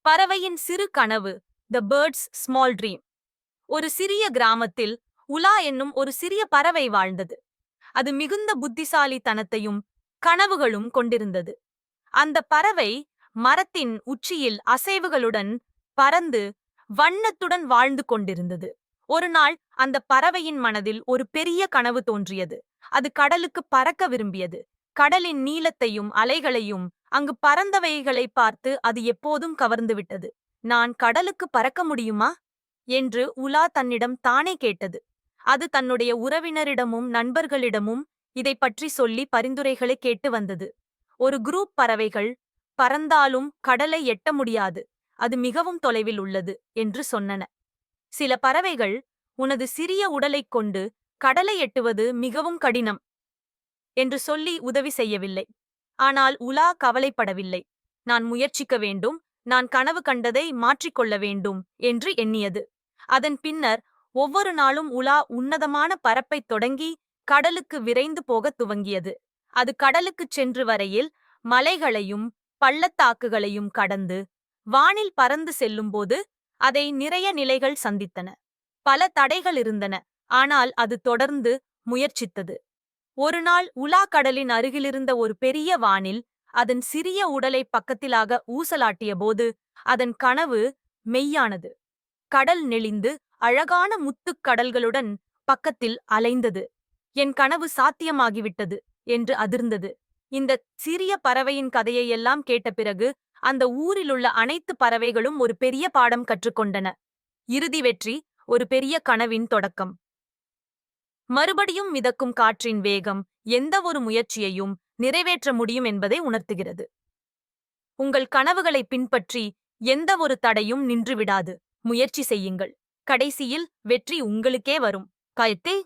பறவையின் சிறு கனவு. த பேர்ட்ஸ் ஸ்மால் ட்ரீம். ஒரு சிறிய கிராமத்தில் உலா என்னும் ஒரு சிறிய பறவை வாழ்ந்தது. அது மிகுந்த புத்திசாலித்தனத்தையும் கனவுகளும் கொண்டிருந்தது. அந்த பறவை மரத்தின் உச்சியில் அசைவுகளுடன் பறந்து வண்ணத்துடன் வாழ்ந்து கொண்டிருந்தது. ஒரு நாள் அந்த பறவையின் மனதில் ஒரு பெரிய கனவு தோன்றியது. அது கடலுக்கு பறக்க விரும்பியது. கடலின் நீளத்தையும் அலைகளையும் அங்கு பறந்தவைகளை பார்த்து அது எப்போதும் கவர்ந்துவிட்டது. நான் கடலுக்கு பறக்க முடியுமா என்று உலா தன்னிடம் தானே கேட்டது. அது தன்னுடைய உறவினரிடமும் நண்பர்களிடமும் இதை பற்றி சொல்லி பரிந்துரைகளை கேட்டு வந்தது. ஒரு குரூப் பறவைகள் பறந்தாலும் கடலை எட்ட முடியாது, அது மிகவும் தொலைவில் உள்ளது என்று சொன்னன. சில பறவைகள், உனது சிறிய உடலைக் கொண்டு கடலை எட்டுவது மிகவும் கடினம் என்று சொல்லி உதவி செய்யவில்லை. ஆனால் உலா கவலைப்படவில்லை. நான் முயற்சிக்க வேண்டும், நான் கனவு கண்டதை மாற்றிக்கொள்ள வேண்டும் என்று எண்ணியது. அதன் பின்னர் ஒவ்வொரு நாளும் உலா உன்னதமான பறப்பைத் தொடங்கி கடலுக்கு விரைந்து போகத் துவங்கியது. அது கடலுக்குச் சென்று வரையில் மலைகளையும் பள்ளத்தாக்குகளையும் கடந்து வானில் பறந்து செல்லும்போது அதை நிறைய நிலைகள் சந்தித்தன. பல தடைகள் இருந்தன, ஆனால் அது தொடர்ந்து முயற்சித்தது. ஒரு நாள் உலா கடலின் அருகிலிருந்த ஒரு பெரிய வானில் அதன் சிறிய உடலை பக்கத்திலாக ஊசலாட்டியபோது அதன் கனவு மெய்யானது. கடல் நெளிந்து அழகான முத்துக் கடல்களுடன் பக்கத்தில் அலைந்தது. என் கனவு சாத்தியமாகிவிட்டது என்று அதிர்ந்தது. இந்த சிறிய பறவையின் கதையை எல்லாம் கேட்ட பிறகு அந்த ஊரிலுள்ள அனைத்து பறவைகளும் ஒரு பெரிய பாடம் கற்றுக்கொண்டன. இறுதி வெற்றி ஒரு பெரிய கனவின் தொடக்கம். மறுபடியும் மிதக்கும் காற்றின் வேகம் எந்த ஒரு முயற்சியையும் நிறைவேற்ற முடியும் என்பதை உணர்த்துகிறது. உங்கள் கனவுகளை பின்பற்றி எந்த ஒரு தடையும் நின்றுவிடாது. முயற்சி செய்யுங்கள். கடைசியில் வெற்றி உங்களுக்கே வரும். கயத்தே